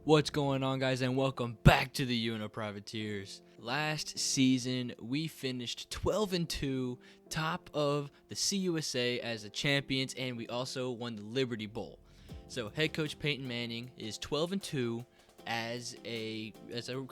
What's going on, guys, and welcome back to the Uno Privateers. Last season, we finished 12-2, top of the CUSA as the champions, and we also won the Liberty Bowl. So, head coach Peyton Manning is 12-2 as a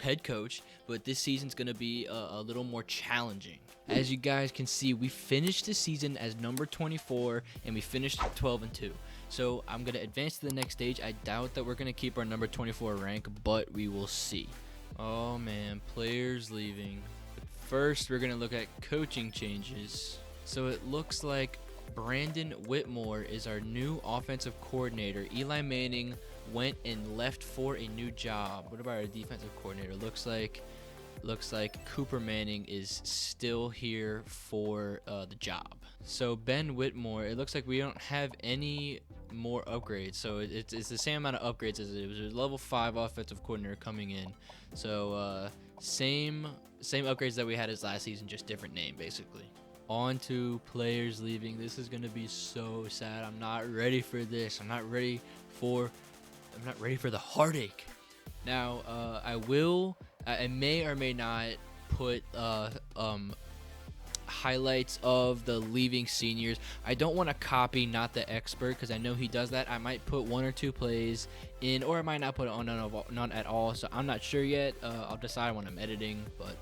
head coach, but this season's going to be a little more challenging. As you guys can see, we finished the season as number 24, and we finished 12-2. So I'm going to advance to the next stage. I doubt that we're going to keep our number 24 rank, but we will see. Oh man, players leaving. First, we're going to look at coaching changes. So it looks like Brandon Whitmore is our new offensive coordinator. Eli Manning went and left for a new job. What about our defensive coordinator? Looks like Cooper Manning is still here for the job. So Ben Whitmore, it looks like we don't have any more upgrades. So it's the same amount of upgrades as it was a level 5 offensive coordinator coming in. So same upgrades that we had as last season, just different name basically. On to players leaving. This is gonna be so sad. I'm not ready for this. I'm not ready for the heartache. Now I may or may not put highlights of the leaving seniors. I don't want to copy Not the Expert because I know he does that. I might put one or two plays in, or I might not put it on none at all. So I'm not sure yet. I'll decide when I'm editing. But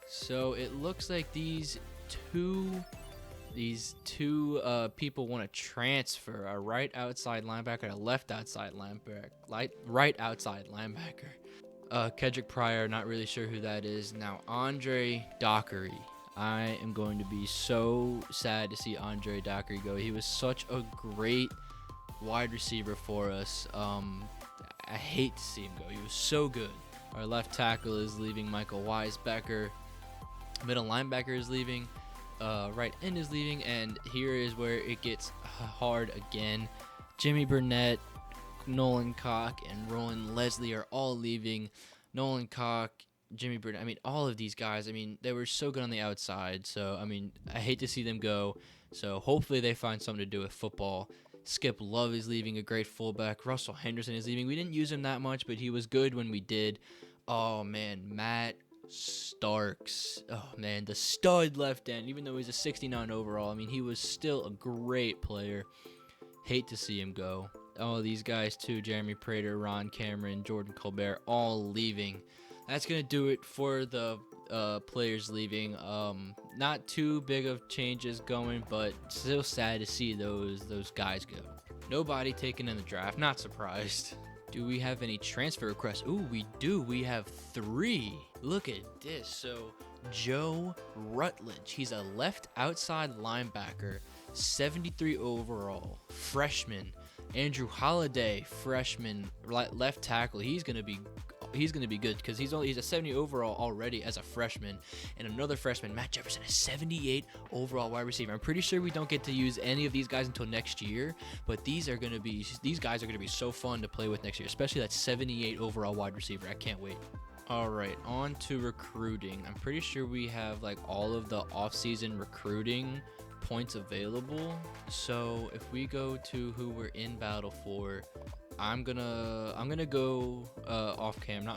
so it looks like these two people want to transfer: a right outside linebacker, a left outside linebacker, right outside linebacker. Kedrick Pryor, not really sure who that is. Now, Andre Dockery. I am going to be so sad to see Andre Dockery go. He was such a great wide receiver for us. I hate to see him go. He was so good. Our left tackle is leaving, Michael Weisbecker. Middle linebacker is leaving. Right end is leaving. And here is where it gets hard again. Jimmy Burnett, Nolan Cock, and Roland Leslie are all leaving. Nolan Cock, Jimmy Burnett, all of these guys, they were so good on the outside. So, I hate to see them go. So, hopefully they find something to do with football. Skip Love is leaving, a great fullback. Russell Henderson is leaving. We didn't use him that much, but he was good when we did. Oh, man, Matt Starks. Oh, man, the stud left end. Even though he's a 69 overall, he was still a great player. Hate to see him go. All these guys too, Jeremy Prater, Ron Cameron, Jordan Colbert, all leaving. That's going to do it for the players leaving. Not too big of changes going, but still sad to see those guys go. Nobody taken in the draft, not surprised. Do we have any transfer requests? Ooh, we do. We have 3. Look at this. So, Joe Rutledge, he's a left outside linebacker, 73 overall, freshman. Andrew Holiday, freshman, left tackle. He's gonna be good because he's a 70 overall already as a freshman. And another freshman, Matt Jefferson, a 78 overall wide receiver. I'm pretty sure we don't get to use any of these guys until next year, but these guys are gonna be so fun to play with next year, especially that 78 overall wide receiver. I can't wait. All right, on to recruiting. I'm pretty sure we have all of the off-season recruiting points available. So if we go to who we're in battle for, I'm gonna go off camera.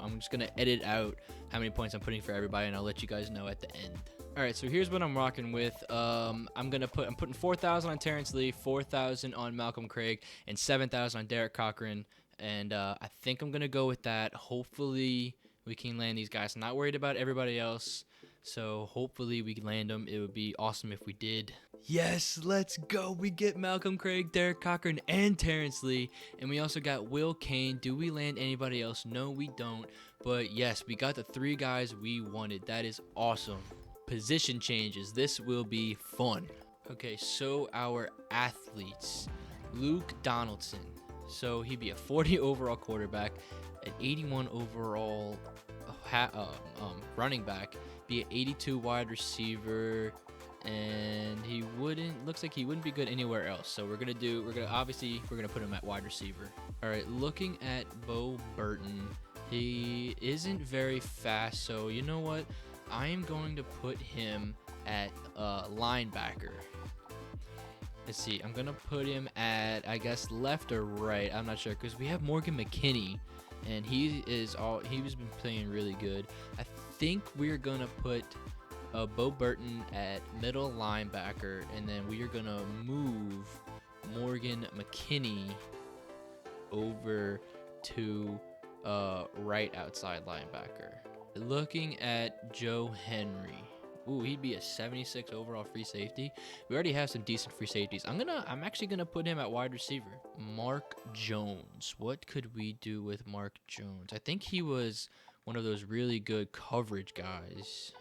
I'm just gonna edit out how many points I'm putting for everybody, and I'll let you guys know at the end. All right, so here's what I'm rocking with. I'm putting 4,000 on Terrence Lee, 4,000 on Malcolm Craig, and 7,000 on Derek Cochran. And I think I'm gonna go with that. Hopefully we can land these guys. I'm not worried about everybody else. So hopefully we can land them. It would be awesome if we did. Yes, let's go. We get Malcolm Craig, Derek Cochran, and Terrence Lee. And we also got Will Kane. Do we land anybody else? No, we don't. But yes, we got the 3 guys we wanted. That is awesome. Position changes. This will be fun. Okay, so our athletes. Luke Donaldson. So he'd be a 40 overall quarterback, an 81 overall running back, be an 82 wide receiver, and looks like he wouldn't be good anywhere else. So we're gonna put him at wide receiver. All right, looking at Bo Burton, he isn't very fast, so you know what? I am going to put him at linebacker. Let's see. I'm gonna put him at, I guess, left or right. I'm not sure because we have Morgan McKinney, and he's been playing really good. I think we're gonna put Bo Burton at middle linebacker, and then we are gonna move Morgan McKinney over to right outside linebacker. Looking at Joe Henry. Ooh, he'd be a 76 overall free safety. We already have some decent free safeties. I'm actually gonna put him at wide receiver. Mark Jones. What could we do with Mark Jones? I think he was one of those really good coverage guys.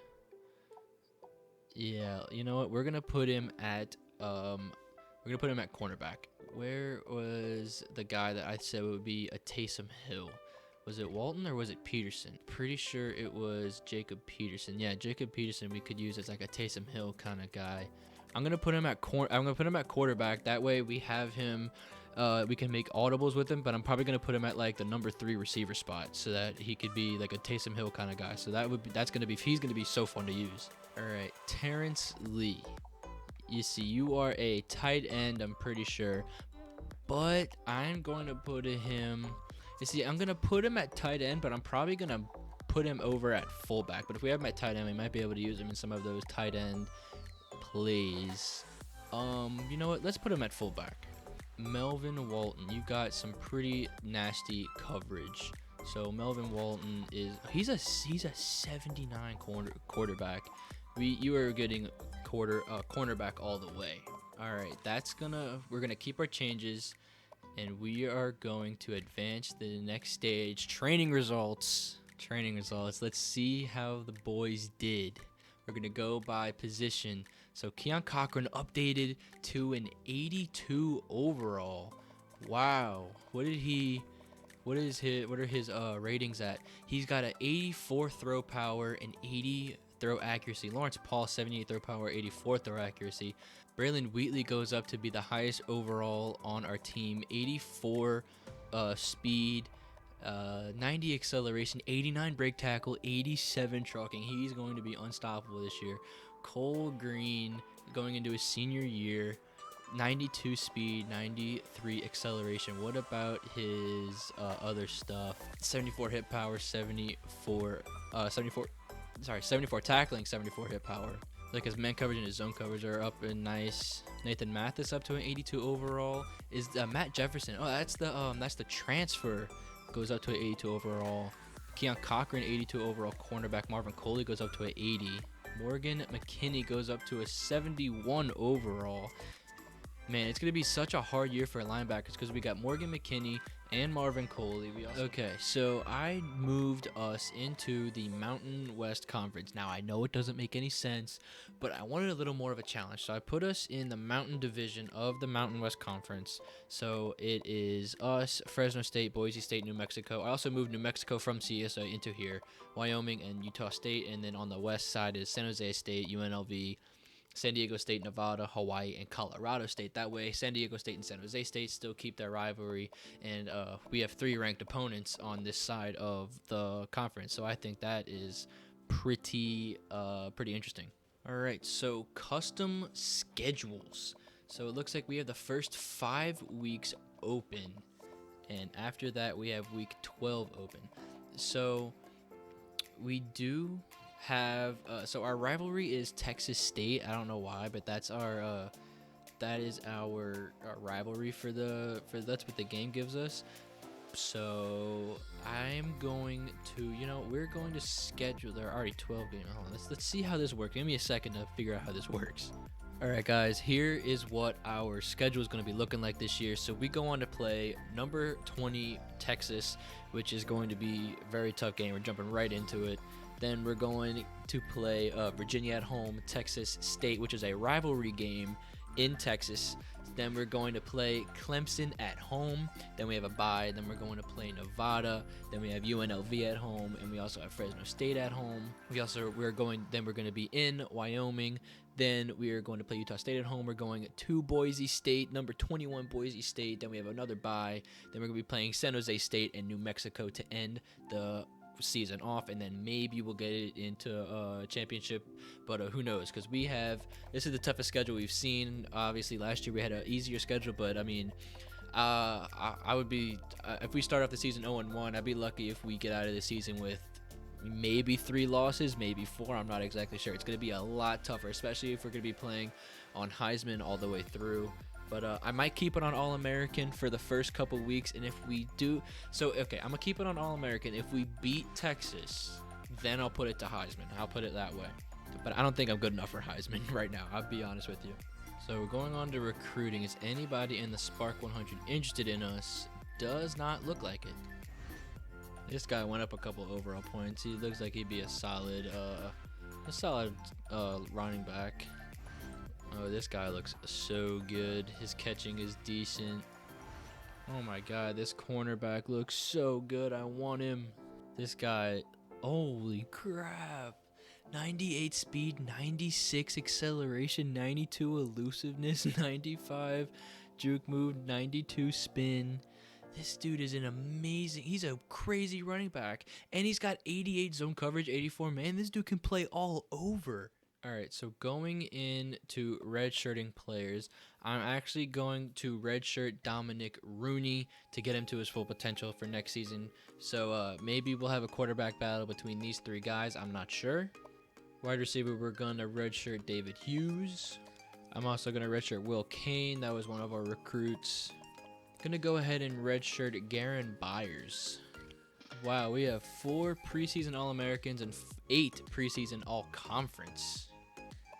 Yeah, you know what? We're gonna put him at cornerback. Where was the guy that I said would be a Taysom Hill? Was it Walton or was it Peterson? Pretty sure it was Jacob Peterson. Yeah, Jacob Peterson we could use as like a Taysom Hill kind of guy. I'm gonna put him at quarterback. That way we have him. We can make audibles with him, but I'm probably gonna put him at like the number 3 receiver spot so that he could be like a Taysom Hill kind of guy. So he's gonna be so fun to use. All right, Terrence Lee. You see, you are a tight end, I'm pretty sure, but I'm going to put him. You see, I'm gonna put him at tight end, but I'm probably gonna put him over at fullback. But if we have him at tight end, we might be able to use him in some of those tight end plays. You know what? Let's put him at fullback. Melvin Walton, you got some pretty nasty coverage. So Melvin Walton he's a 79 quarterback. You are getting cornerback all the way. All right, we're gonna keep our changes. And we are going to advance to the next stage. Training results. Let's see how the boys did. We're going to go by position. So Keon Cochran updated to an 82 overall. Wow. What are his ratings at? He's got an 84 throw power and 80 throw accuracy. Lawrence Paul, 78 throw power, 84 throw accuracy. Braylon Wheatley goes up to be the highest overall on our team. 84 speed, 90 acceleration, 89 break tackle, 87 trucking. He's going to be unstoppable this year. Cole Green going into his senior year, 92 speed, 93 acceleration. What about his other stuff? 74 hit power, 74 tackling, 74 hit power. Like his man coverage and his zone coverage are up and nice. Nathan Mathis up to an 82 overall. Is Matt Jefferson? Oh, that's the transfer. Goes up to an 82 overall. Keon Cochran 82 overall cornerback. Marvin Coley goes up to an 80. Morgan McKinney goes up to a 71 overall. Man, it's gonna be such a hard year for linebackers because we got Morgan McKinney and Marvin Coley. Okay, so I moved us into the Mountain West Conference. Now, I know it doesn't make any sense, but I wanted a little more of a challenge. So I put us in the Mountain Division of the Mountain West Conference. So it is us, Fresno State, Boise State, New Mexico. I also moved New Mexico from CSA into here, Wyoming and Utah State. And then on the west side is San Jose State, UNLV, San Diego State, Nevada, Hawaii, and Colorado State. That way, San Diego State and San Jose State still keep their rivalry, and we have 3 ranked opponents on this side of the conference. So I think that is pretty interesting. All right, so custom schedules. So it looks like we have the first 5 weeks open, and after that we have week 12 open. So we do have so our rivalry is Texas State. I don't know why, but that's our rivalry for that's what the game gives us. So I'm going to, we're going to schedule. There are already 12 games. Let's see how this works. Give me a second to figure out how this works. All right, guys, here is what our schedule is going to be looking like this year. So we go on to play number 20 Texas, which is going to be a very tough game. We're jumping right into it. Then we're going to play Virginia at home, Texas State, which is a rivalry game in Texas. Then we're going to play Clemson at home. Then we have a bye. Then we're going to play Nevada. Then we have UNLV at home, and we also have Fresno State at home. We're going to be in Wyoming. Then we are going to play Utah State at home. We're going to Boise State, number 21 Boise State. Then we have another bye. Then we're going to be playing San Jose State and New Mexico to end the season off, and then maybe we'll get it into championship. But who knows? Because this is the toughest schedule we've seen. Obviously, last year we had an easier schedule, but I mean, I would be if we start off the season 0-1, I'd be lucky if we get out of the season with maybe 3 losses, maybe 4. I'm not exactly sure. It's going to be a lot tougher, especially if we're going to be playing on Heisman all the way through. But I might keep it on All-American for the first couple weeks, and if we do, okay, I'm gonna keep it on All-American. If we beat Texas, then I'll put it to Heisman. I'll put it that way. But I don't think I'm good enough for Heisman right now. I'll be honest with you. So going on to recruiting, is anybody in the Spark 100 interested in us? Does not look like it. This guy went up a couple overall points. He looks like he'd be a solid running back. Oh, this guy looks so good. His catching is decent. Oh my god, this cornerback looks so good. I want him. This guy, holy crap. 98 speed, 96 acceleration, 92 elusiveness, 95 juke move, 92 spin. This dude is he's a crazy running back. And he's got 88 zone coverage, 84 man. This dude can play all over. All right, so going into redshirting players, I'm actually going to redshirt Dominic Rooney to get him to his full potential for next season. So maybe we'll have a quarterback battle between these 3 guys. I'm not sure. Wide receiver, we're going to redshirt David Hughes. I'm also going to redshirt Will Kane. That was one of our recruits. Going to go ahead and redshirt Garen Byers. Wow, we have 4 preseason All-Americans and 8 preseason All-Conference.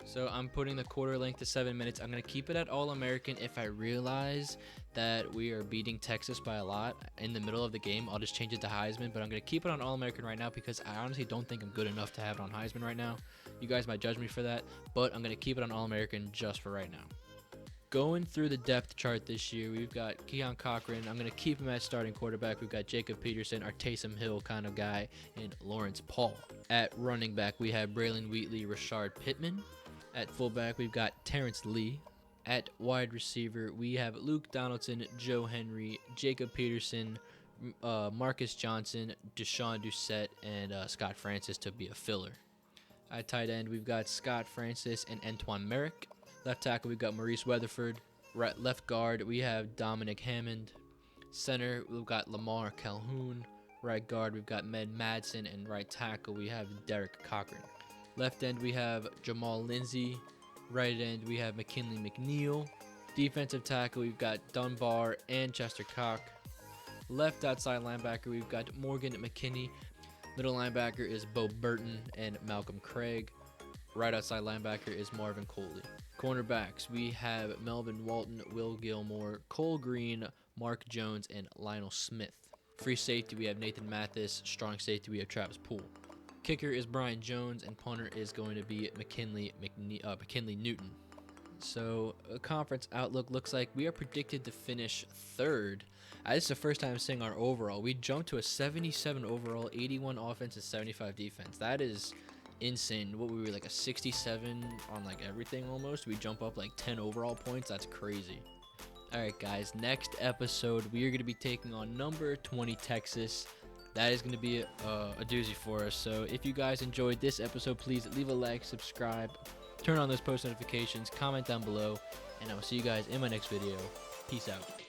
So I'm putting the quarter length to 7 minutes. I'm going to keep it at All-American. If I realize that we are beating Texas by a lot in the middle of the game, I'll just change it to Heisman. But I'm going to keep it on All-American right now because I honestly don't think I'm good enough to have it on Heisman right now. You guys might judge me for that, but I'm going to keep it on All-American just for right now. Going through the depth chart this year, we've got Keon Cochran. I'm going to keep him at starting quarterback. We've got Jacob Peterson, our Taysom Hill kind of guy, and Lawrence Paul. At running back, we have Braylon Wheatley, Rashard Pittman. At fullback, we've got Terrence Lee. At wide receiver, we have Luke Donaldson, Joe Henry, Jacob Peterson, Marcus Johnson, Deshaun Doucette, and Scott Francis to be a filler. At tight end, we've got Scott Francis and Antoine Merrick. Left tackle, we've got Maurice Weatherford. Right, left guard, we have Dominic Hammond. Center, we've got Lamar Calhoun. Right guard, we've got Med Madsen. And right tackle, we have Derek Cochran. Left end, we have Jamal Lindsay. Right end, we have McKinley McNeil. Defensive tackle, we've got Dunbar and Chester Cock. Left outside linebacker, we've got Morgan McKinney. Middle linebacker is Bo Burton and Malcolm Craig. Right outside linebacker is Marvin Coley. Cornerbacks, we have Melvin Walton, Will Gilmore, Cole Green, Mark Jones, and Lionel Smith. Free safety, we have Nathan Mathis. Strong safety, we have Travis Poole. Kicker is Brian Jones, and punter is going to be McKinley Newton. So, conference outlook looks like we are predicted to finish 3rd. This is the first time I'm seeing our overall. We jumped to a 77 overall, 81 offense, and 75 defense. That is insane. What, we were like a 67 on like everything almost. We jump up like 10 overall points. That's crazy. All right, guys. Next episode, we are going to be taking on number 20 Texas. That is going to be a doozy for us. So if you guys enjoyed this episode, please leave a like, subscribe, turn on those post notifications, comment down below, and I will see you guys in my next video. Peace out.